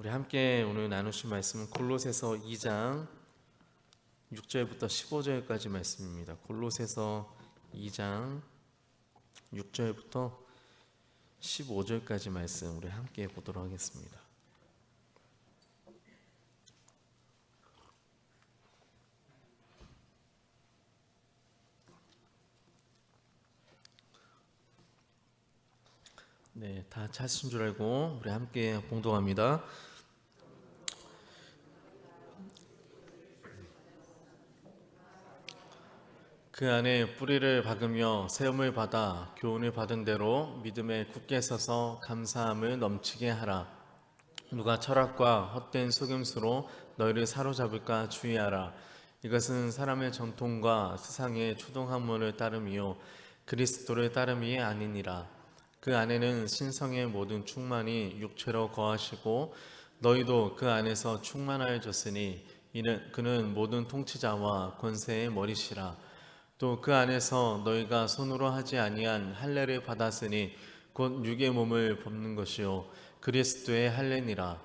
우리 함께 오늘 나누실 말씀은 골로새서 2장 6절부터 15절까지 말씀입니다. 골로새서 2장 6절부터 15절까지 말씀 우리 함께 보도록 하겠습니다. 네, 다 찾으신 줄 알고 우리 함께 봉독합니다. 그 안에 뿌리를 박으며 세움을 받아 교훈을 받은 대로 믿음에 굳게 서서 감사함을 넘치게 하라. 누가 철학과 헛된 속임수로 너희를 사로잡을까 주의하라. 이것은 사람의 전통과 세상의 초동학문을 따름이요 그리스도를 따름이 아니니라. 그 안에는 신성의 모든 충만이 육체로 거하시고 너희도 그 안에서 충만하여졌으니 그는 모든 통치자와 권세의 머리시라. 또 그 안에서 너희가 손으로 하지 아니한 할례를 받았으니 곧 육의 몸을 벗는 것이요 그리스도의 할례니라.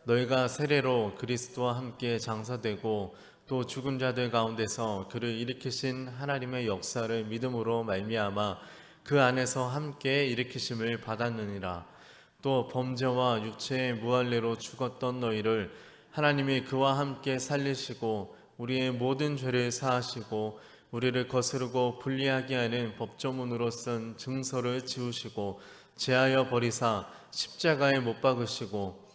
너희가 세례로 그리스도와 함께 장사되고 또 죽은 자들 가운데서 그를 일으키신 하나님의 역사를 믿음으로 말미암아 그 안에서 함께 일으키심을 받았느니라. 또 범죄와 육체의 무할례로 죽었던 너희를 하나님이 그와 함께 살리시고 우리의 모든 죄를 사하시고 우리를 거스르고 불리하게 하는 법조문으로 쓴 증서를 지우시고 제하여 버리사 십자가에 못 박으시고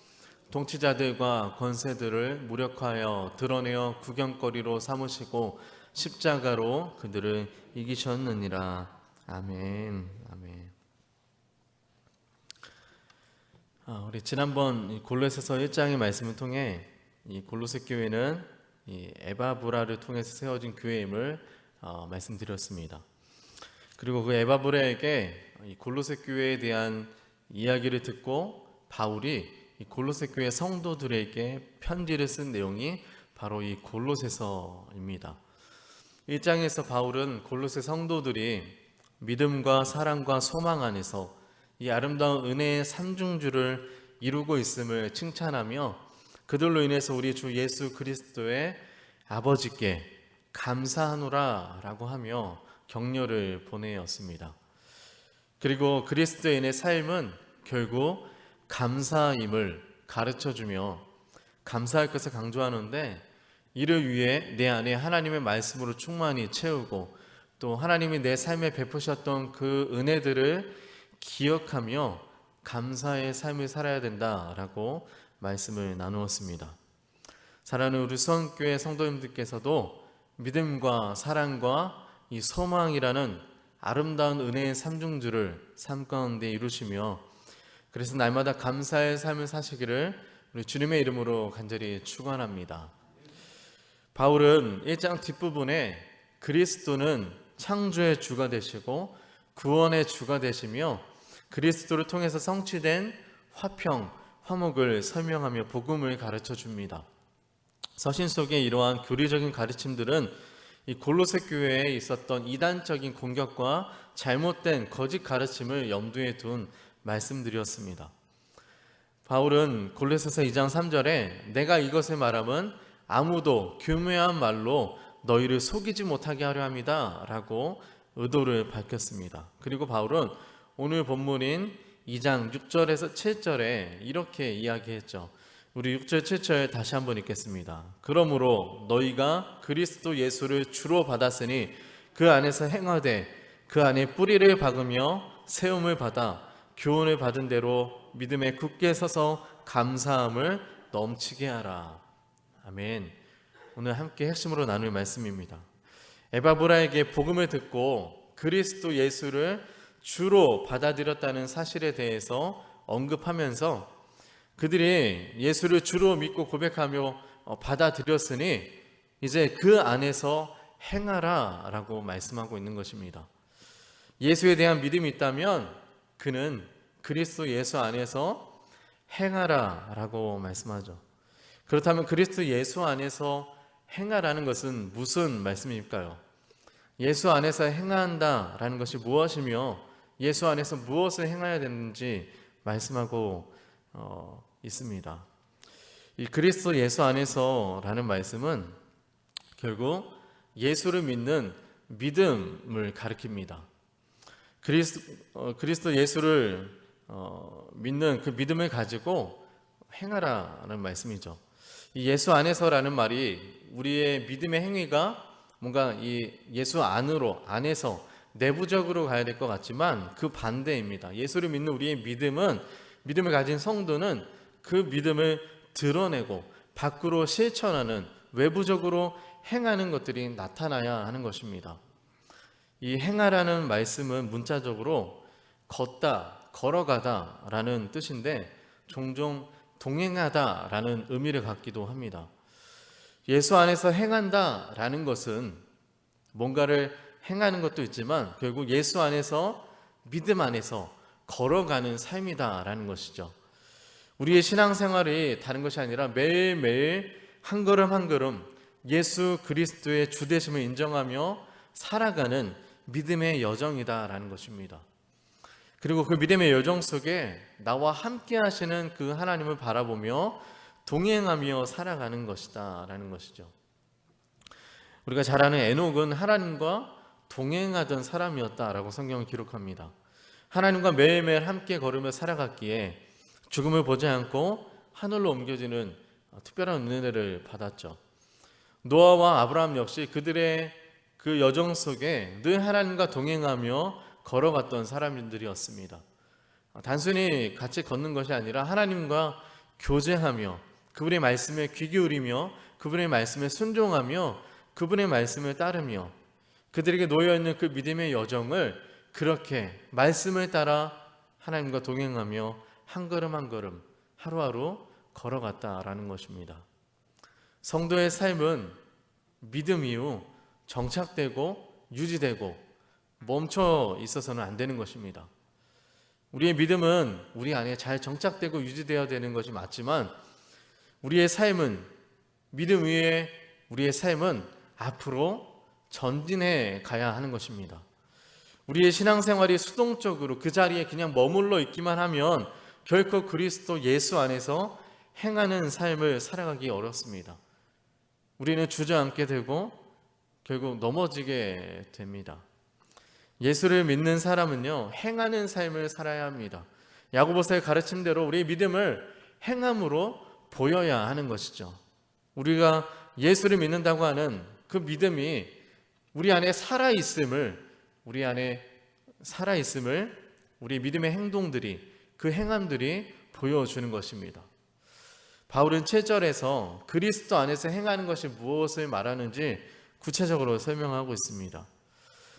통치자들과 권세들을 무력하여 드러내어 구경거리로 삼으시고 십자가로 그들을 이기셨느니라. 아멘. 아멘. 우리 지난번 골로새서 1장의 말씀을 통해 이 골로새 교회는 이 에바브라를 통해서 세워진 교회임을 말씀드렸습니다. 그리고 그 에바브라에게 골로새 교회에 대한 이야기를 듣고 바울이 이 골로새 교회 성도들에게 편지를 쓴 내용이 바로 이 골로새서입니다. 1장에서 바울은 골로새 성도들이 믿음과 사랑과 소망 안에서 이 아름다운 은혜의 삼중주를 이루고 있음을 칭찬하며 그들로 인해서 우리 주 예수 그리스도의 아버지께 감사하노라 라고 하며 격려를 보내었습니다. 그리고 그리스도인의 삶은 결국 감사임을 가르쳐주며 감사할 것을 강조하는데 이를 위해 내 안에 하나님의 말씀으로 충만히 채우고 또 하나님이 내 삶에 베푸셨던 그 은혜들을 기억하며 감사의 삶을 살아야 된다라고 말씀을 나누었습니다. 사랑하는 우리 수원교회 성도님들께서도 믿음과 사랑과 이 소망이라는 아름다운 은혜의 삼중주를 삶 가운데 이루시며 그래서 날마다 감사의 삶을 사시기를 우리 주님의 이름으로 간절히 축원합니다. 바울은 1장 뒷부분에 그리스도는 창조의 주가 되시고 구원의 주가 되시며 그리스도를 통해서 성취된 화평, 화목을 설명하며 복음을 가르쳐 줍니다. 서신 속에 이러한 교리적인 가르침들은 이 골로새 교회에 있었던 이단적인 공격과 잘못된 거짓 가르침을 염두에 둔 말씀들이었습니다. 바울은 골로새서 2장 3절에 내가 이것을 말함은 아무도 교묘한 말로 너희를 속이지 못하게 하려 합니다 라고 의도를 밝혔습니다. 그리고 바울은 오늘 본문인 2장 6절에서 7절에 이렇게 이야기했죠. 우리 6절 7절 다시 한번 읽겠습니다. 그러므로 너희가 그리스도 예수를 주로 받았으니 그 안에서 행하되 그 안에 뿌리를 박으며 세움을 받아 교훈을 받은 대로 믿음에 굳게 서서 감사함을 넘치게 하라. 아멘. 오늘 함께 핵심으로 나눌 말씀입니다. 에바브라에게 복음을 듣고 그리스도 예수를 주로 받아들였다는 사실에 대해서 언급하면서 그들이 예수를 주로 믿고 고백하며 받아들였으니 이제 그 안에서 행하라 라고 말씀하고 있는 것입니다. 예수에 대한 믿음이 있다면 그는 그리스도 예수 안에서 행하라 라고 말씀하죠. 그렇다면 그리스도 예수 안에서 행하라는 것은 무슨 말씀일까요? 예수 안에서 행한다 라는 것이 무엇이며 예수 안에서 무엇을 행해야 되는지 말씀하고 있습니다. 이 그리스도 예수 안에서라는 말씀은 결국 예수를 믿는 믿음을 가리킵니다. 그리스도 예수를 믿는 그 믿음을 가지고 행하라는 말씀이죠. 이 예수 안에서라는 말이 우리의 믿음의 행위가 뭔가 이 예수 안에서 내부적으로 가야 될 것 같지만 그 반대입니다. 예수를 믿는 우리의 믿음을 가진 성도는 그 믿음을 드러내고 밖으로 실천하는, 외부적으로 행하는 것들이 나타나야 하는 것입니다. 이 행하라는 말씀은 문자적으로 걷다, 걸어가다 라는 뜻인데 종종 동행하다 라는 의미를 갖기도 합니다. 예수 안에서 행한다 라는 것은 뭔가를 행하는 것도 있지만 결국 예수 안에서, 믿음 안에서 걸어가는 삶이다 라는 것이죠. 우리의 신앙생활이 다른 것이 아니라 매일매일 한 걸음 한 걸음 예수 그리스도의 주되심을 인정하며 살아가는 믿음의 여정이다라는 것입니다. 그리고 그 믿음의 여정 속에 나와 함께 하시는 그 하나님을 바라보며 동행하며 살아가는 것이다라는 것이죠. 우리가 잘 아는 에녹은 하나님과 동행하던 사람이었다라고 성경을 기록합니다. 하나님과 매일매일 함께 걸으며 살아갔기에 죽음을 보지 않고 하늘로 옮겨지는 특별한 은혜를 받았죠. 노아와 아브라함 역시 그들의 그 여정 속에 늘 하나님과 동행하며 걸어갔던 사람들이었습니다. 단순히 같이 걷는 것이 아니라 하나님과 교제하며 그분의 말씀에 귀 기울이며 그분의 말씀에 순종하며 그분의 말씀을 따르며 그들에게 놓여있는 그 믿음의 여정을 그렇게 말씀을 따라 하나님과 동행하며 한 걸음 한 걸음 하루하루 걸어갔다라는 것입니다. 성도의 삶은 믿음 이후 정착되고 유지되고 멈춰 있어서는 안 되는 것입니다. 우리의 믿음은 우리 안에 잘 정착되고 유지되어야 되는 것이 맞지만 우리의 삶은, 믿음 위에 우리의 삶은 앞으로 전진해 가야 하는 것입니다. 우리의 신앙생활이 수동적으로 그 자리에 그냥 머물러 있기만 하면 결코 그리스도 예수 안에서 행하는 삶을 살아가기 어렵습니다. 우리는 주저앉게 되고 결국 넘어지게 됩니다. 예수를 믿는 사람은요, 행하는 삶을 살아야 합니다. 야고보서의 가르침대로 우리의 믿음을 행함으로 보여야 하는 것이죠. 우리가 예수를 믿는다고 하는 그 믿음이 우리 안에 살아있음을 우리 믿음의 행동들이, 그 행함들이 보여주는 것입니다. 바울은 7절에서 그리스도 안에서 행하는 것이 무엇을 말하는지 구체적으로 설명하고 있습니다.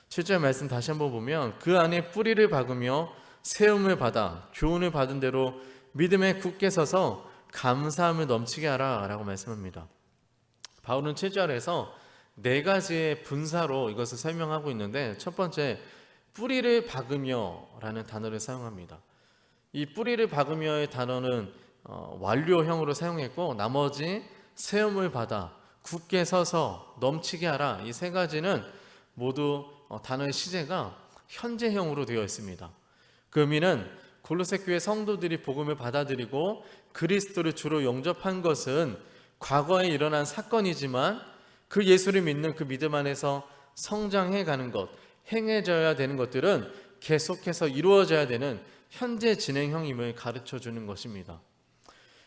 7절 말씀 다시 한번 보면 그 안에 뿌리를 박으며 세움을 받아 교훈을 받은 대로 믿음에 굳게 서서 감사함을 넘치게 하라 라고 말씀합니다. 바울은 7절에서 네 가지의 분사로 이것을 설명하고 있는데 첫 번째, 뿌리를 박으며 라는 단어를 사용합니다. 이 뿌리를 박으며의 단어는 완료형으로 사용했고 나머지 세움을 받아, 굳게 서서, 넘치게 하라, 이 세 가지는 모두 단어의 시제가 현재형으로 되어 있습니다. 그 의미는 골로새 교회 성도들이 복음을 받아들이고 그리스도를 주로 영접한 것은 과거에 일어난 사건이지만 그 예수를 믿는 그 믿음 안에서 성장해 가는 것, 행해져야 되는 것들은 계속해서 이루어져야 되는 현재 진행형임을 가르쳐 주는 것입니다.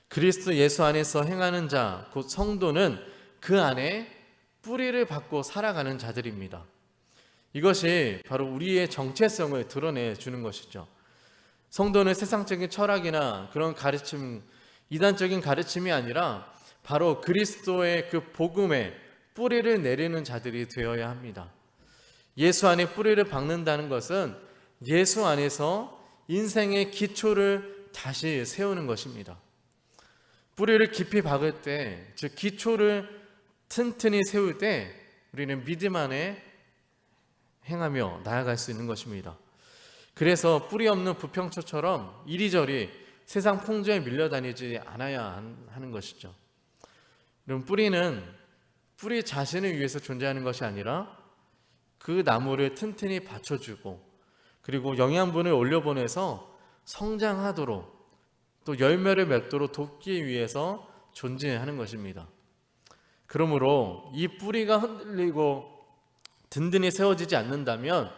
그리스도 예수 안에서 행하는 자, 곧 성도는 그 안에 뿌리를 받고 살아가는 자들입니다. 이것이 바로 우리의 정체성을 드러내 주는 것이죠. 성도는 세상적인 철학이나 그런 가르침, 이단적인 가르침이 아니라 바로 그리스도의 그 복음에 뿌리를 내리는 자들이 되어야 합니다. 예수 안에 뿌리를 박는다는 것은 예수 안에서 인생의 기초를 다시 세우는 것입니다. 뿌리를 깊이 박을 때, 즉 기초를 튼튼히 세울 때 우리는 믿음 안에 행하며 나아갈 수 있는 것입니다. 그래서 뿌리 없는 부평초처럼 이리저리 세상 풍조에 밀려다니지 않아야 하는 것이죠. 그럼 뿌리는 뿌리 자신을 위해서 존재하는 것이 아니라 그 나무를 튼튼히 받쳐주고 그리고 영양분을 올려보내서 성장하도록 또 열매를 맺도록 돕기 위해서 존재하는 것입니다. 그러므로 이 뿌리가 흔들리고 든든히 세워지지 않는다면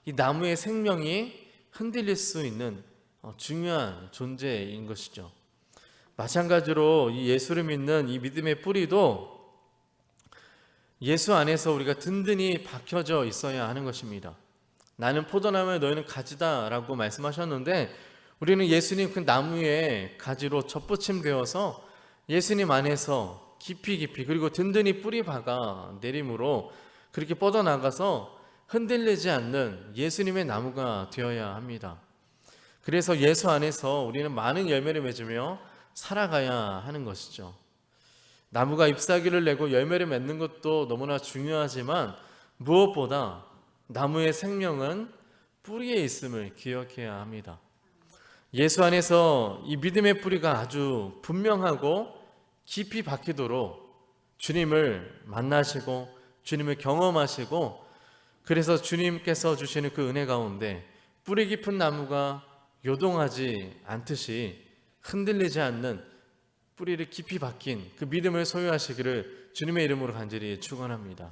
이 나무의 생명이 흔들릴 수 있는 중요한 존재인 것이죠. 마찬가지로 이 예수를 믿는 이 믿음의 뿌리도 예수 안에서 우리가 든든히 박혀져 있어야 하는 것입니다. 나는 포도나무에 너희는 가지다 라고 말씀하셨는데 우리는 예수님 그 나무의 가지로 접붙임되어서 예수님 안에서 깊이 그리고 든든히 뿌리 박아 내림으로 그렇게 뻗어나가서 흔들리지 않는 예수님의 나무가 되어야 합니다. 그래서 예수 안에서 우리는 많은 열매를 맺으며 살아가야 하는 것이죠. 나무가 잎사귀를 내고 열매를 맺는 것도 너무나 중요하지만 무엇보다 나무의 생명은 뿌리에 있음을 기억해야 합니다. 예수 안에서 이 믿음의 뿌리가 아주 분명하고 깊이 박히도록 주님을 만나시고 주님을 경험하시고 그래서 주님께서 주시는 그 은혜 가운데 뿌리 깊은 나무가 요동하지 않듯이 흔들리지 않는 뿌리를 깊이 박힌 그 믿음을 소유하시기를 주님의 이름으로 간절히 축원합니다.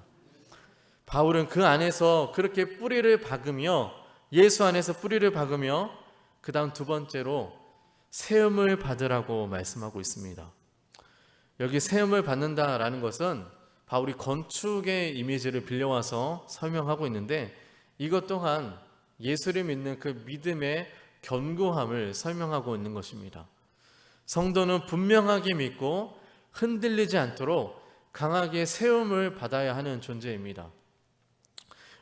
바울은 그 안에서 그렇게 뿌리를 박으며 예수 안에서 뿌리를 박으며 그 다음 두 번째로 세움을 받으라고 말씀하고 있습니다. 여기 세움을 받는다라는 것은 바울이 건축의 이미지를 빌려와서 설명하고 있는데 이것 또한 예수를 믿는 그 믿음의 견고함을 설명하고 있는 것입니다. 성도는 분명하게 믿고 흔들리지 않도록 강하게 세움을 받아야 하는 존재입니다.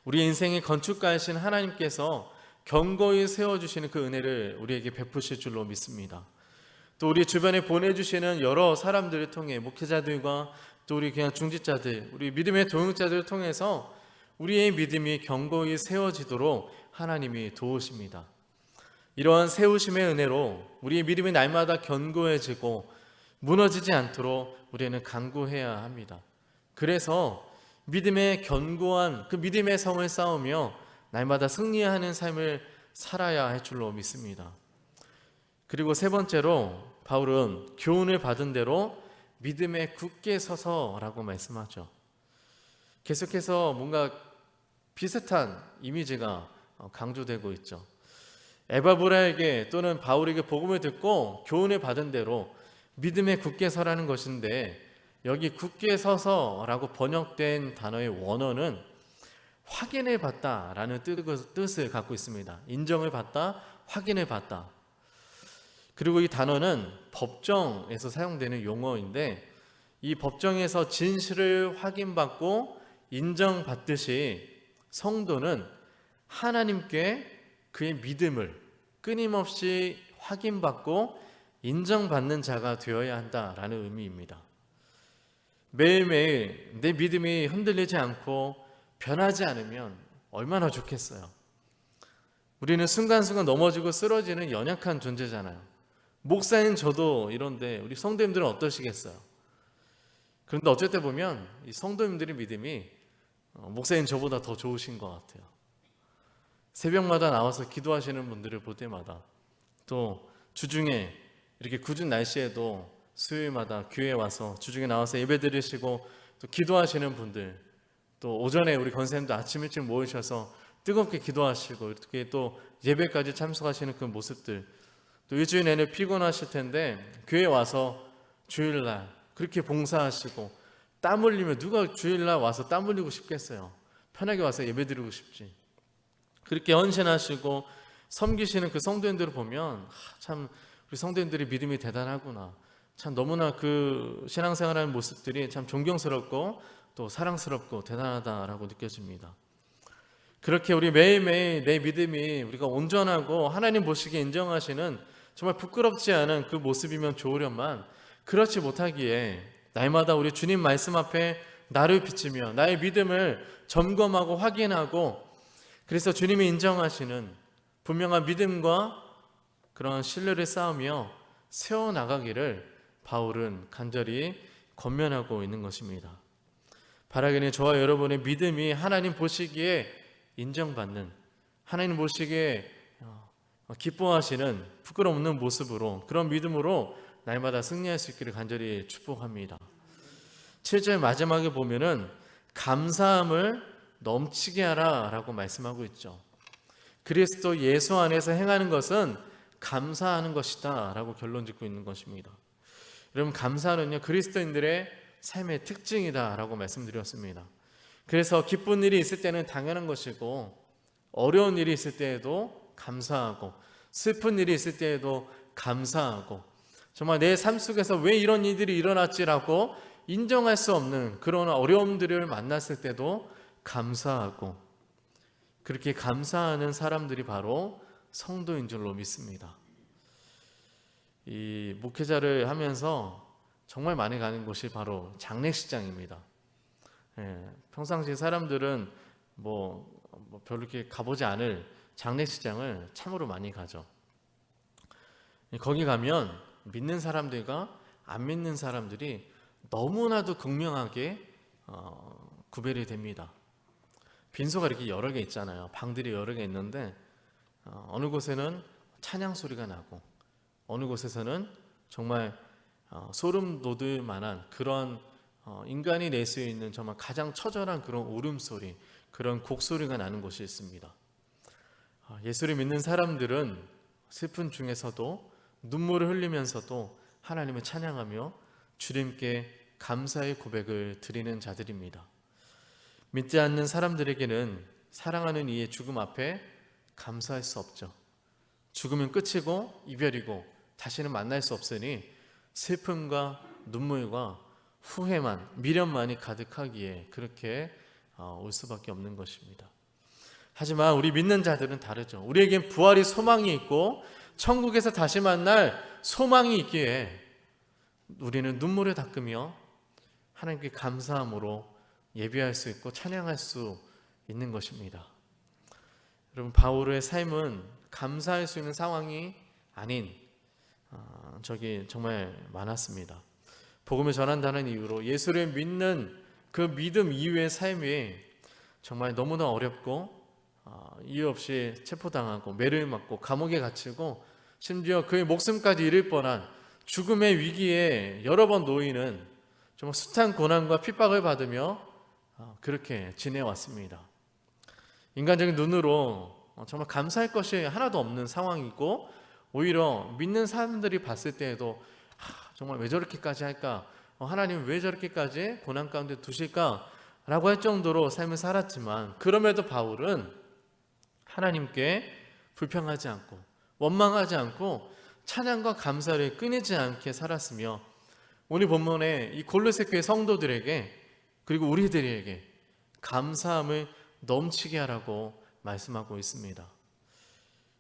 우리 인생의 건축가이신 하나님께서 견고히 세워주시는 그 은혜를 우리에게 베푸실 줄로 믿습니다. 또 우리 주변에 보내주시는 여러 사람들을 통해 목회자들과 또 우리 그냥 중직자들, 우리 믿음의 동역자들을 통해서 우리의 믿음이 견고히 세워지도록 하나님이 도우십니다. 이러한 세우심의 은혜로 우리의 믿음이 날마다 견고해지고 무너지지 않도록 우리는 간구해야 합니다. 그래서 믿음의 견고한 그 믿음의 성을 쌓으며 날마다 승리하는 삶을 살아야 할 줄로 믿습니다. 그리고 세 번째로 바울은 교훈을 받은 대로 믿음에 굳게 서서라고 말씀하죠. 계속해서 뭔가 비슷한 이미지가 강조되고 있죠. 에바브라에게 또는 바울에게 복음을 듣고 교훈을 받은 대로 믿음에 굳게 서라는 것인데 여기 굳게 서서라고 번역된 단어의 원어는 확인을 받다라는 뜻을 갖고 있습니다. 인정을 받다, 확인을 받다. 그리고 이 단어는 법정에서 사용되는 용어인데 이 법정에서 진실을 확인받고 인정받듯이 성도는 하나님께 그의 믿음을 끊임없이 확인받고 인정받는 자가 되어야 한다라는 의미입니다. 매일매일 내 믿음이 흔들리지 않고 변하지 않으면 얼마나 좋겠어요. 우리는 순간순간 넘어지고 쓰러지는 연약한 존재잖아요. 목사인 저도 이런데 우리 성도님들은 어떠시겠어요? 그런데 어쩔 때 보면 이 성도님들의 믿음이 목사인 저보다 더 좋으신 것 같아요. 새벽마다 나와서 기도하시는 분들을 볼 때마다 또 주중에 이렇게 궂은 날씨에도 수요일마다 교회에 와서 주중에 나와서 예배 드리시고 또 기도하시는 분들, 또 오전에 우리 권사님도 아침 일찍 모이셔서 뜨겁게 기도하시고 이렇게 또 예배까지 참석하시는 그 모습들, 또 일주일 내내 피곤하실 텐데 교회에 와서 주일날 그렇게 봉사하시고 땀 흘리면 누가 주일날 와서 땀 흘리고 싶겠어요. 편하게 와서 예배 드리고 싶지. 그렇게 헌신하시고 섬기시는 그 성도님들을 보면 참 우리 성도님들이 믿음이 대단하구나, 참 너무나 그 신앙생활하는 모습들이 참 존경스럽고 또 사랑스럽고 대단하다라고 느껴집니다. 그렇게 우리 매일매일 내 믿음이 우리가 온전하고 하나님 보시기에 인정하시는 정말 부끄럽지 않은 그 모습이면 좋으련만 그렇지 못하기에 날마다 우리 주님 말씀 앞에 나를 비추며 나의 믿음을 점검하고 확인하고 그래서 주님이 인정하시는 분명한 믿음과 그런 신뢰를 쌓으며 세워나가기를 바울은 간절히 권면하고 있는 것입니다. 바라기는 저와 여러분의 믿음이 하나님 보시기에 인정받는, 하나님 보시기에 기뻐하시는 부끄럼 없는 모습으로, 그런 믿음으로 날마다 승리할 수 있기를 간절히 축복합니다. 7절 마지막에 보면은 감사함을 넘치게 하라 라고 말씀하고 있죠. 그리스도 예수 안에서 행하는 것은 감사하는 것이다 라고 결론 짓고 있는 것입니다. 여러분, 감사는요 그리스도인들의 삶의 특징이다 라고 말씀드렸습니다. 그래서 기쁜 일이 있을 때는 당연한 것이고, 어려운 일이 있을 때에도 감사하고, 슬픈 일이 있을 때에도 감사하고, 정말 내 삶 속에서 왜 이런 일들이 일어났지라고 인정할 수 없는 그런 어려움들을 만났을 때도 감사하고, 그렇게 감사하는 사람들이 바로 성도인 줄로 믿습니다. 이 목회자를 하면서 정말 많이 가는 곳이 바로 장례식장입니다. 평상시 사람들은 별로 이렇게 가보지 않을 장례식장을 참으로 많이 가죠. 거기 가면 믿는 사람들과 안 믿는 사람들이 너무나도 극명하게 구별이 됩니다. 빈소가 이렇게 여러 개 있잖아요. 방들이 여러 개 있는데 어느 곳에는 찬양 소리가 나고, 어느 곳에서는 정말 소름 돋을 만한 그런 인간이 낼 수 있는 정말 가장 처절한 그런 울음소리, 그런 곡소리가 나는 곳이 있습니다. 예수를 믿는 사람들은 슬픈 중에서도 눈물을 흘리면서도 하나님을 찬양하며 주님께 감사의 고백을 드리는 자들입니다. 믿지 않는 사람들에게는 사랑하는 이의 죽음 앞에 감사할 수 없죠. 죽으면 끝이고 이별이고 다시는 만날 수 없으니 슬픔과 눈물과 후회만, 미련만이 가득하기에 그렇게 올 수밖에 없는 것입니다. 하지만 우리 믿는 자들은 다르죠. 우리에겐 부활이 소망이 있고 천국에서 다시 만날 소망이 있기에 우리는 눈물을 닦으며 하나님께 감사함으로 예배할 수 있고 찬양할 수 있는 것입니다. 여러분, 바울의 삶은 감사할 수 있는 상황이 아닌 적이 정말 많았습니다. 복음을 전한다는 이유로 예수를 믿는 그 믿음 이후의 삶이 정말 너무나 어렵고, 이유 없이 체포당하고 매를 맞고 감옥에 갇히고 심지어 그의 목숨까지 잃을 뻔한 죽음의 위기에 여러 번 놓이는 정말 숱한 고난과 핍박을 받으며 그렇게 지내왔습니다. 인간적인 눈으로 정말 감사할 것이 하나도 없는 상황이고, 오히려 믿는 사람들이 봤을 때에도 정말 왜 저렇게까지 할까? 하나님 왜 저렇게까지 고난 가운데 두실까? 라고 할 정도로 삶을 살았지만, 그럼에도 바울은 하나님께 불평하지 않고 원망하지 않고 찬양과 감사를 끊이지 않게 살았으며, 오늘 본문에 이 골로새 교회 성도들에게 그리고 우리들에게 감사함을 넘치게 하라고 말씀하고 있습니다.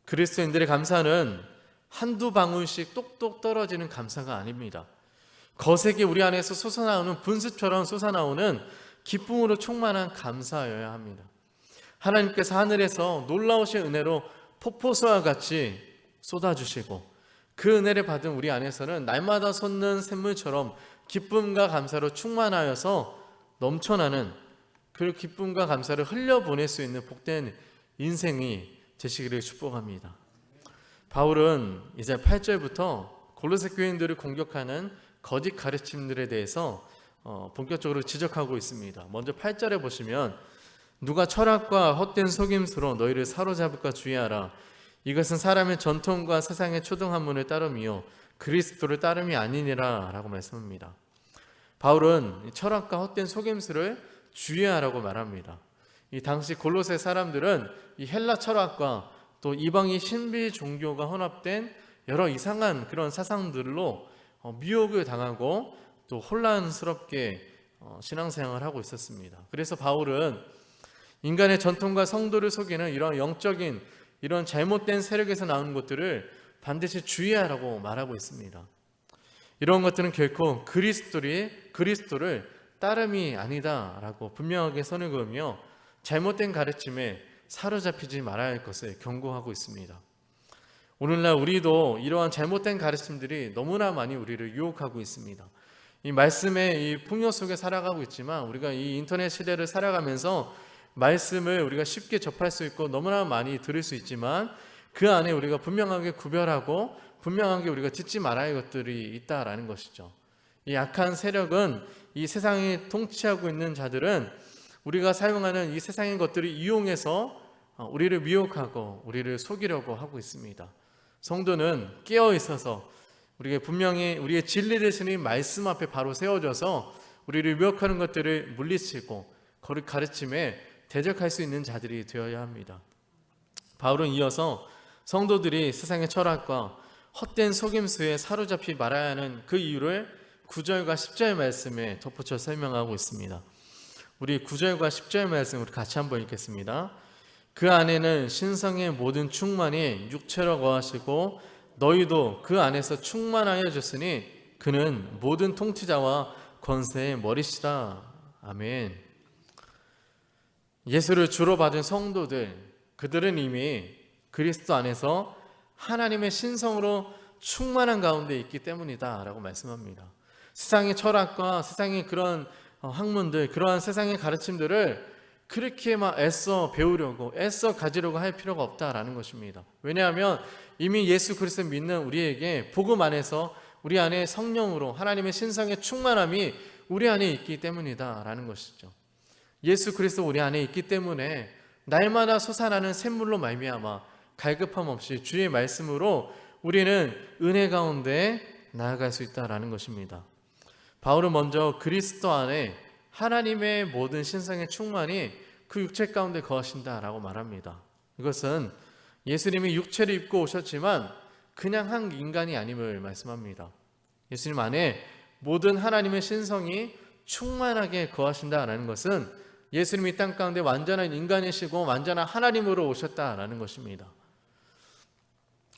그리스도인들의 감사는 한두 방울씩 똑똑 떨어지는 감사가 아닙니다. 거세게 우리 안에서 솟아나오는 분수처럼 솟아나오는 기쁨으로 충만한 감사여야 합니다. 하나님께서 하늘에서 놀라우신 은혜로 폭포수와 같이 쏟아주시고, 그 은혜를 받은 우리 안에서는 날마다 솟는 샘물처럼 기쁨과 감사로 충만하여서 넘쳐나는 그 기쁨과 감사를 흘려보낼 수 있는 복된 인생이 되시기를 축복합니다. 바울은 이제 8절부터 골로새 교인들을 공격하는 거짓 가르침들에 대해서 본격적으로 지적하고 있습니다. 먼저 8절에 보시면, 누가 철학과 헛된 속임수로 너희를 사로잡을까 주의하라. 이것은 사람의 전통과 세상의 초등학문을 따름이요 그리스도를 따름이 아니니라 라고 말씀합니다. 바울은 철학과 헛된 속임수를 주의하라고 말합니다. 이 당시 골로새 사람들은 이 헬라 철학과 또 이방의 신비 종교가 혼합된 여러 이상한 그런 사상들로 미혹을 당하고 또 혼란스럽게 신앙생활을 하고 있었습니다. 그래서 바울은 인간의 전통과 성도를 속이는 이런 영적인 이런 잘못된 세력에서 나오는 것들을 반드시 주의하라고 말하고 있습니다. 이런 것들은 결코 그리스도를 따름이 아니다라고 분명하게 선을 그으며 잘못된 가르침에 사로잡히지 말아야 할 것을 경고하고 있습니다. 오늘날 우리도 이러한 잘못된 가르침들이 너무나 많이 우리를 유혹하고 있습니다. 이 말씀의 이 풍요 속에 살아가고 있지만, 우리가 이 인터넷 시대를 살아가면서 말씀을 우리가 쉽게 접할 수 있고 너무나 많이 들을 수 있지만, 그 안에 우리가 분명하게 구별하고 분명하게 우리가 듣지 말아야 할 것들이 있다라는 것이죠. 이 악한 세력은, 이 세상에 통치하고 있는 자들은 우리가 사용하는 이 세상의 것들을 이용해서 우리를 미혹하고 우리를 속이려고 하고 있습니다. 성도는 깨어 있어서 우리가 분명히 우리의 진리 되시는 말씀 앞에 바로 세워져서 우리를 미혹하는 것들을 물리치고 거룩 가르침에 대적할 수 있는 자들이 되어야 합니다. 바울은 이어서 성도들이 세상의 철학과 헛된 속임수에 사로잡히 말아야 하는 그 이유를 9절과 10절 말씀에 덧붙여 설명하고 있습니다. 우리 9절과 10절 말씀 우리 같이 한번 읽겠습니다. 그 안에는 신성의 모든 충만이 육체로 거하시고 너희도 그 안에서 충만하여 졌으니 그는 모든 통치자와 권세의 머리시라. 아멘. 예수를 주로 받은 성도들, 그들은 이미 그리스도 안에서 하나님의 신성으로 충만한 가운데 있기 때문이다 라고 말씀합니다. 세상의 철학과 세상의 그런 학문들, 그러한 세상의 가르침들을 그렇게 막 애써 배우려고 애써 가지려고 할 필요가 없다라는 것입니다. 왜냐하면 이미 예수 그리스도 믿는 우리에게 복음 안에서 우리 안에 성령으로 하나님의 신성의 충만함이 우리 안에 있기 때문이다 라는 것이죠. 예수 그리스도 우리 안에 있기 때문에 날마다 솟아나는 샘물로 말미암아 갈급함 없이 주의 말씀으로 우리는 은혜 가운데 나아갈 수 있다라는 것입니다. 바울은 먼저 그리스도 안에 하나님의 모든 신성의 충만이 그 육체 가운데 거하신다라고 말합니다. 이것은 예수님이 육체를 입고 오셨지만 그냥 한 인간이 아님을 말씀합니다. 예수님 안에 모든 하나님의 신성이 충만하게 거하신다라는 것은 예수님이 땅 가운데 완전한 인간이시고 완전한 하나님으로 오셨다라는 것입니다.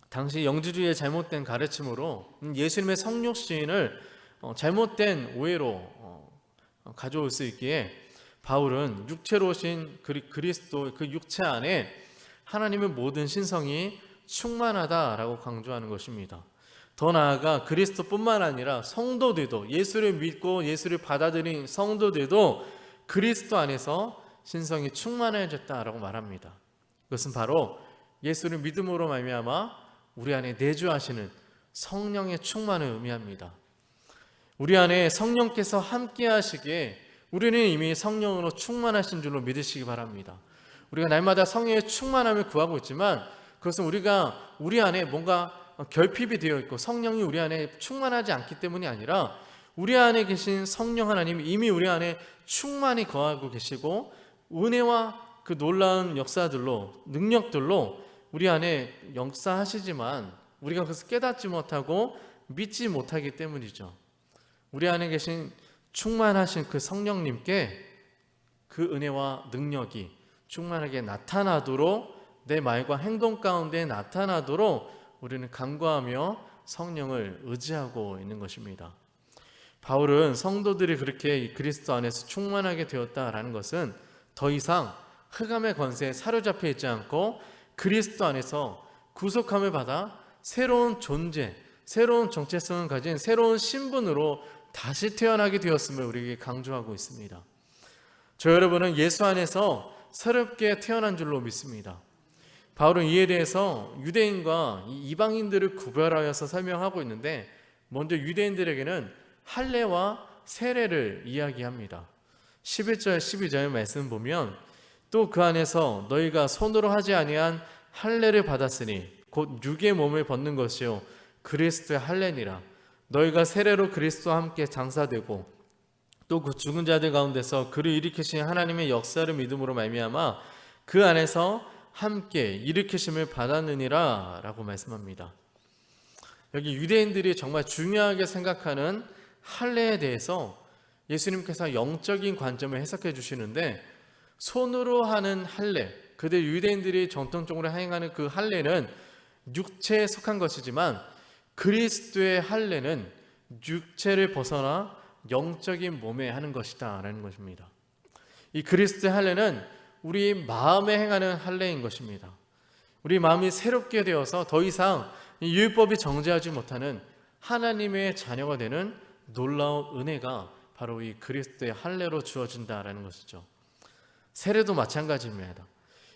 당시 영주주의의 잘못된 가르침으로 예수님의 성육 시인을 잘못된 오해로 가져올 수 있기에 바울은 육체로 오신 그리스도 그 육체 안에 하나님의 모든 신성이 충만하다라고 강조하는 것입니다. 더 나아가 그리스도뿐만 아니라 성도들도, 예수를 믿고 예수를 받아들인 성도들도 그리스도 안에서 신성이 충만해졌다라고 말합니다. 그것은 바로 예수를 믿음으로 말미암아 우리 안에 내주하시는 성령의 충만을 의미합니다. 우리 안에 성령께서 함께 하시기에 우리는 이미 성령으로 충만하신 줄로 믿으시기 바랍니다. 우리가 날마다 성령의 충만함을 구하고 있지만 그것은 우리가 우리 안에 뭔가 결핍이 되어 있고 성령이 우리 안에 충만하지 않기 때문이 아니라 우리 안에 계신 성령 하나님이 이미 우리 안에 충만히 거하고 계시고 은혜와 그 놀라운 역사들로, 능력들로 우리 안에 역사하시지만 우리가 그것을 깨닫지 못하고 믿지 못하기 때문이죠. 우리 안에 계신 충만하신 그 성령님께 그 은혜와 능력이 충만하게 나타나도록, 내 말과 행동 가운데 나타나도록 우리는 간구하며 성령을 의지하고 있는 것입니다. 바울은 성도들이 그렇게 그리스도 안에서 충만하게 되었다라는 것은 더 이상 흑암의 권세에 사로잡혀 있지 않고 그리스도 안에서 구속함을 받아 새로운 존재, 새로운 정체성을 가진 새로운 신분으로 다시 태어나게 되었음을 우리에게 강조하고 있습니다. 저 여러분은 예수 안에서 새롭게 태어난 줄로 믿습니다. 바울은 이에 대해서 유대인과 이방인들을 구별하여서 설명하고 있는데 먼저 유대인들에게는 할례와 세례를 이야기합니다. 11절 12절 말씀 보면 또 그 안에서 너희가 손으로 하지 아니한 할례를 받았으니 곧 육의 몸을 벗는 것이요 그리스도의 할례니라. 너희가 세례로 그리스도와 함께 장사되고 또 그 죽은 자들 가운데서 그를 일으키신 하나님의 역사를 믿음으로 말미암아 그 안에서 함께 일으키심을 받았느니라 라고 말씀합니다. 여기 유대인들이 정말 중요하게 생각하는 할례에 대해서 예수님께서 영적인 관점을 해석해 주시는데 손으로 하는 할례, 그들 유대인들이 전통적으로 행하는 그 할례는 육체에 속한 것이지만 그리스도의 할례는 육체를 벗어나 영적인 몸에 하는 것이다 라는 것입니다. 이 그리스도의 할례는 우리 마음에 행하는 할례인 것입니다. 우리 마음이 새롭게 되어서 더 이상 이 율법이 정죄하지 못하는 하나님의 자녀가 되는 놀라운 은혜가 바로 이 그리스도의 할례로 주어진다라는 것이죠. 세례도 마찬가지입니다.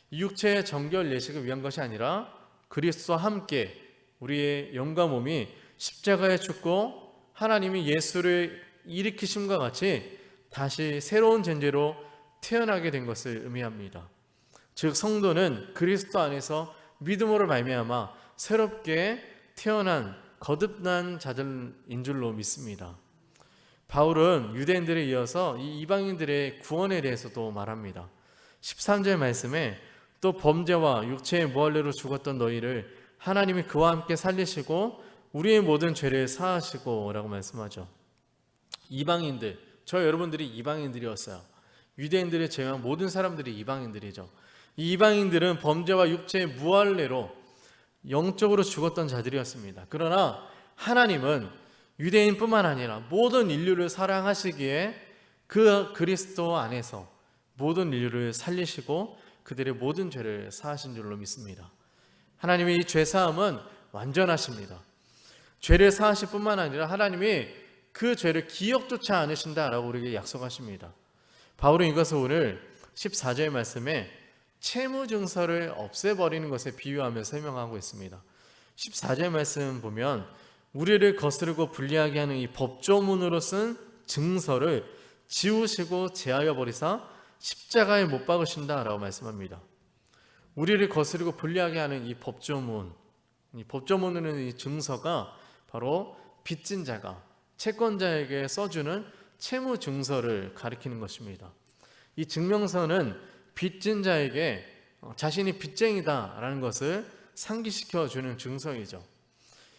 이 육체의 정결 예식을 위한 것이 아니라 그리스도와 함께 우리의 영과 몸이 십자가에 죽고 하나님이 예수를 일으키심과 같이 다시 새로운 존재로 태어나게 된 것을 의미합니다. 즉 성도는 그리스도 안에서 믿음으로 말미암아 새롭게 태어난 거듭난 자들인 줄로 믿습니다. 바울은 유대인들에 이어서 이 이방인들의 구원에 대해서도 말합니다. 13절 말씀에 또 범죄와 육체의 무할례로 죽었던 너희를 하나님이 그와 함께 살리시고 우리의 모든 죄를 사하시고 라고 말씀하죠. 이방인들, 저 여러분들이 이방인들이었어요. 유대인들을 제외한 모든 사람들이 이방인들이죠. 이 이방인들은 범죄와 육체의 무할례로 영적으로 죽었던 자들이었습니다. 그러나 하나님은 유대인뿐만 아니라 모든 인류를 사랑하시기에 그 그리스도 안에서 모든 인류를 살리시고 그들의 모든 죄를 사하신 줄로 믿습니다. 하나님의 이 죄사함은 완전하십니다. 죄를 사하실 뿐만 아니라 하나님이 그 죄를 기억조차 않으신다라고 우리에게 약속하십니다. 바울은 이것을 오늘 14절 말씀에 채무증서를 없애버리는 것에 비유하며 설명하고 있습니다. 14절 말씀 보면 우리를 거스르고 불리하게 하는 이 법조문으로 쓴 증서를 지우시고 제하여 버리사 십자가에 못 박으신다라고 말씀합니다. 우리를 거스르고 불리하게 하는 이 법조문, 이 법조문으로는 이 증서가 바로 빚진 자가 채권자에게 써주는 채무 증서를 가리키는 것입니다. 이 증명서는 빚진 자에게 자신이 빚쟁이다라는 것을 상기시켜 주는 증서이죠.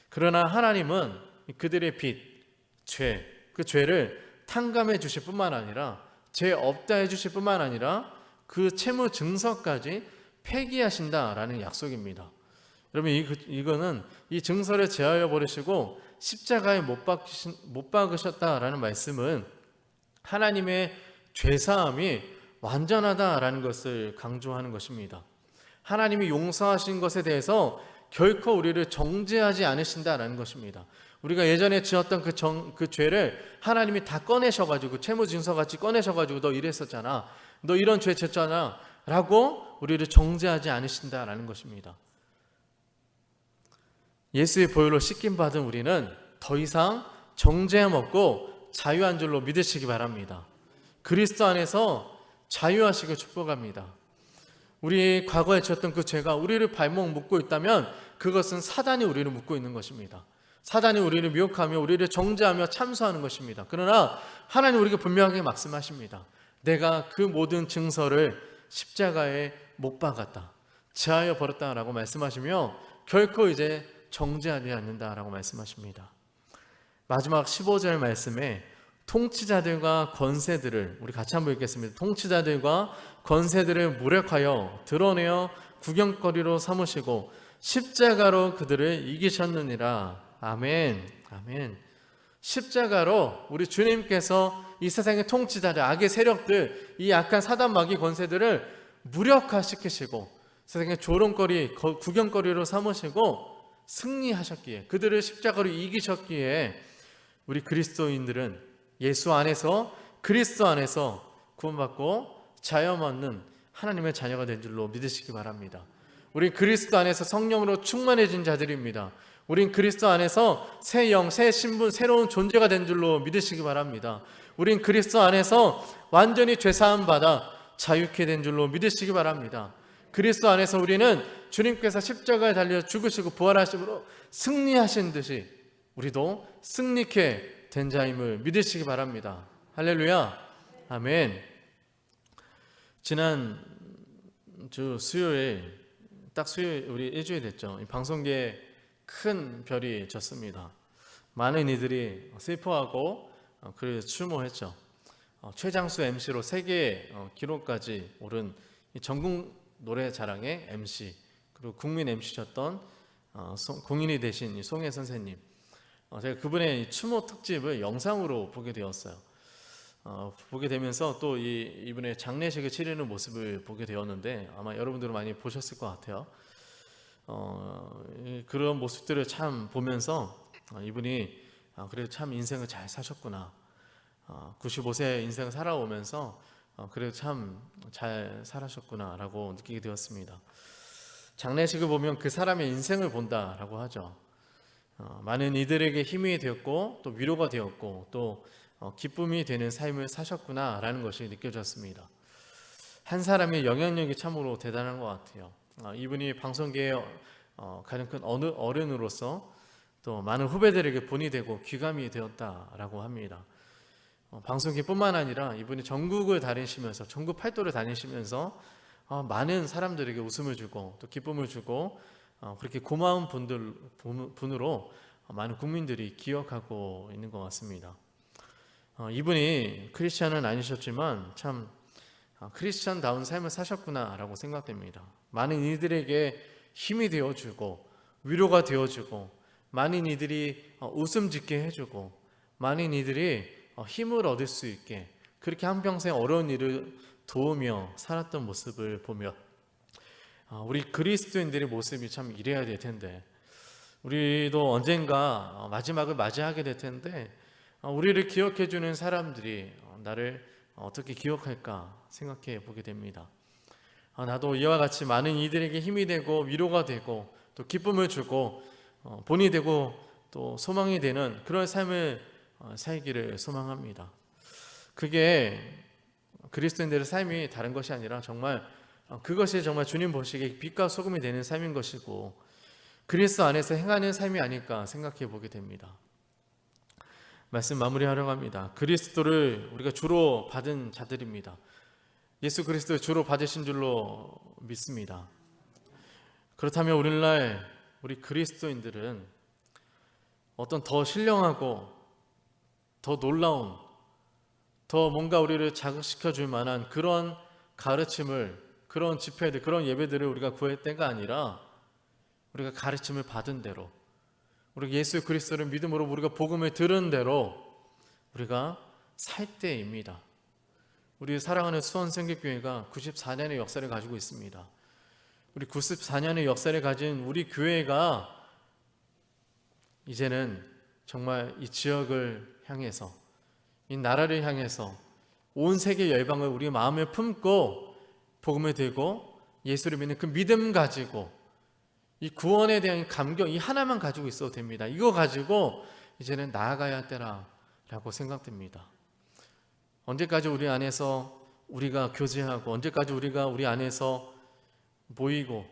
그러나 하나님은 그들의 빚, 죄, 그 죄를 탕감해 주실 뿐만 아니라 죄 없다 해 주실 뿐만 아니라 그 채무 증서까지 폐기하신다라는 약속입니다. 여러분 이거는 이 증서를 제하여 버리시고 십자가에 못 박으셨다라는 말씀은 하나님의 죄사함이 완전하다라는 것을 강조하는 것입니다. 하나님이 용서하신 것에 대해서 결코 우리를 정죄하지 않으신다라는 것입니다. 우리가 예전에 지었던 그 죄를 하나님이 다 꺼내셔가지고 채무증서같이 꺼내셔가지고 너 이랬었잖아, 너 이런 죄 졌잖아 라고 우리를 정죄하지 않으신다라는 것입니다. 예수의 보혈로 씻김받은 우리는 더 이상 정죄함 없고 자유한 줄로 믿으시기 바랍니다. 그리스도 안에서 자유하시고 축복합니다. 우리 과거에 지었던 그 죄가 우리를 발목 묶고 있다면 그것은 사단이 우리를 묶고 있는 것입니다. 사단이 우리를 미혹하며 우리를 정죄하며 참소하는 것입니다. 그러나 하나님 우리에게 분명하게 말씀하십니다. 내가 그 모든 증서를 십자가에 못 박았다, 제하여 버렸다라고 말씀하시며 결코 이제 정죄하지 않는다라고 말씀하십니다. 마지막 15절 말씀에 통치자들과 권세들을 우리 같이 한번 읽겠습니다. 통치자들과 권세들을 무력하여 드러내어 구경거리로 삼으시고 십자가로 그들을 이기셨느니라. 아멘. 아멘. 십자가로 우리 주님께서 이 세상의 통치자들, 악의 세력들, 이 악한 사단 마귀 권세들을 무력화시키시고 세상의 조롱거리, 구경거리로 삼으시고 승리하셨기에, 그들을 십자가로 이기셨기에 우리 그리스도인들은 예수 안에서, 그리스도 안에서 구원받고 자유 얻는 하나님의 자녀가 된 줄로 믿으시기 바랍니다. 우리 그리스도 안에서 성령으로 충만해진 자들입니다. 우린 그리스도 안에서 새 영, 새 신분, 새로운 존재가 된 줄로 믿으시기 바랍니다. 우린 그리스도 안에서 완전히 죄사함 받아 자유케 된 줄로 믿으시기 바랍니다. 그리스도 안에서 우리는 주님께서 십자가에 달려 죽으시고 부활하심으로 승리하신 듯이 우리도 승리케 된 자임을 믿으시기 바랍니다. 할렐루야. 아멘. 지난 주 수요일, 딱 수요일 우리 일주일 됐죠. 방송계에 큰 별이 졌습니다. 많은 이들이 슬퍼하고 그래서 추모했죠. 최장수 MC로 세계 기록까지 오른 전국 노래자랑의 MC, 그리고 국민 MC셨던 공인이 되신 송혜 선생님, 제가 그분의 추모 특집을 영상으로 보게 되었어요. 보게 되면서 또 이분의 장례식을 치르는 모습을 보게 되었는데 아마 여러분들은 많이 보셨을 것 같아요. 그런 모습들을 참 보면서 이분이 그래도 참 인생을 잘 사셨구나, 95세 인생을 살아오면서 그래도 참 잘 살아셨구나 라고 느끼게 되었습니다. 장례식을 보면 그 사람의 인생을 본다라고 하죠. 많은 이들에게 힘이 되었고 또 위로가 되었고 또 기쁨이 되는 삶을 사셨구나라는 것이 느껴졌습니다. 한 사람의 영향력이 참으로 대단한 것 같아요. 이분이 방송계의 가장 큰 어른으로서 또 많은 후배들에게 본이 되고 귀감이 되었다라고 합니다. 방송계뿐만 아니라 이분이 전국을 다니시면서 전국 팔도를 다니시면서 많은 사람들에게 웃음을 주고 또 기쁨을 주고 그렇게 고마운 분으로 많은 국민들이 기억하고 있는 것 같습니다. 이분이 크리스찬은 아니셨지만 참 크리스찬다운 삶을 사셨구나라고 생각됩니다. 많은 이들에게 힘이 되어주고 위로가 되어주고 많은 이들이 웃음 짓게 해주고 많은 이들이 힘을 얻을 수 있게 그렇게 한평생 어려운 일을 도우며 살았던 모습을 보며 우리 그리스도인들의 모습이 참 이래야 될 텐데 우리도 언젠가 마지막을 맞이하게 될 텐데 우리를 기억해 주는 사람들이 나를 어떻게 기억할까 생각해 보게 됩니다. 나도 이와 같이 많은 이들에게 힘이 되고 위로가 되고 또 기쁨을 주고 본이 되고 또 소망이 되는 그런 삶을 살기를 소망합니다. 그게 그리스도인들의 삶이 다른 것이 아니라 정말 그것이 정말 주님 보시기에 빛과 소금이 되는 삶인 것이고 그리스도 안에서 행하는 삶이 아닐까 생각해 보게 됩니다. 말씀 마무리하려고 합니다. 그리스도를 우리가 주로 받은 자들입니다. 예수 그리스도를 주로 받으신 줄로 믿습니다. 그렇다면 오늘날 우리 그리스도인들은 어떤 더 신령하고 더 놀라운 더 뭔가 우리를 자극시켜 줄 만한 그런 가르침을 그런 집회들 그런 예배들을 우리가 구할 때가 아니라 우리가 가르침을 받은 대로 우리가 예수 그리스도를 믿음으로 우리가 복음을 들은 대로 우리가 살 때입니다. 우리 사랑하는 수원성결교회가 94년의 역사를 가지고 있습니다. 우리 94년의 역사를 가진 우리 교회가 이제는 정말 이 지역을 향해서 이 나라를 향해서 온 세계 열방을 우리 마음에 품고 복음을 들고 예수를 믿는 그 믿음 가지고 이 구원에 대한 감격 이 하나만 가지고 있어도 됩니다. 이거 가지고 이제는 나아가야 할 때라고 생각됩니다. 언제까지 우리 안에서 우리가 교제하고 언제까지 우리가 우리 안에서 모이고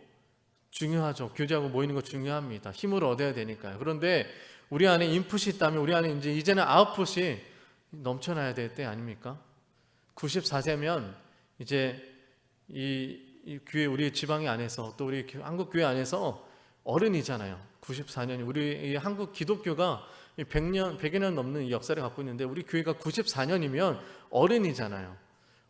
중요하죠. 교제하고 모이는 거 중요합니다. 힘을 얻어야 되니까요. 그런데 우리 안에 인풋이 있다면 우리 안에 이제는 아웃풋이 넘쳐나야 될 때 아닙니까? 94세면 이제 이 교회 우리 지방의 안에서 또 우리 한국 교회 안에서 어른이잖아요. 94년이 우리 한국 기독교가 100여 년 넘는 역사를 갖고 있는데 우리 교회가 94년이면 어른이잖아요.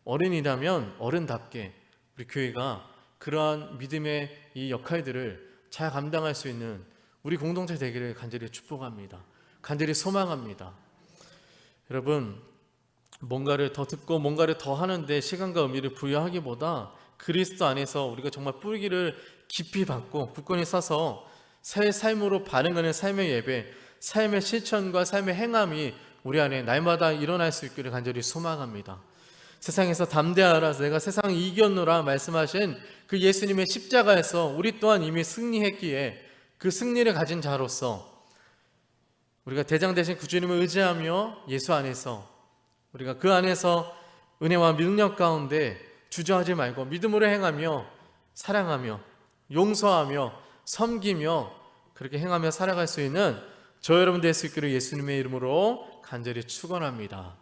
어른이라면 어른답게 우리 교회가 그러한 믿음의 이 역할들을 잘 감당할 수 있는 우리 공동체 되기를 간절히 축복합니다. 간절히 소망합니다. 여러분 뭔가를 더 듣고 뭔가를 더 하는데 시간과 의미를 부여하기보다 그리스도 안에서 우리가 정말 뿌리기를 깊이 받고 굳건히 서서 새 삶으로 반응하는 삶의 예배, 삶의 실천과 삶의 행함이 우리 안에 날마다 일어날 수 있기를 간절히 소망합니다. 세상에서 담대하라 내가 세상을 이겼노라 말씀하신 그 예수님의 십자가에서 우리 또한 이미 승리했기에 그 승리를 가진 자로서 우리가 대장 되신 그 주님을 의지하며 예수 안에서 우리가 그 안에서 은혜와 능력 가운데 주저하지 말고 믿음으로 행하며 사랑하며 용서하며 섬기며 그렇게 행하며 살아갈 수 있는 저 여러분 될 수 있기를 예수님의 이름으로 간절히 축원합니다.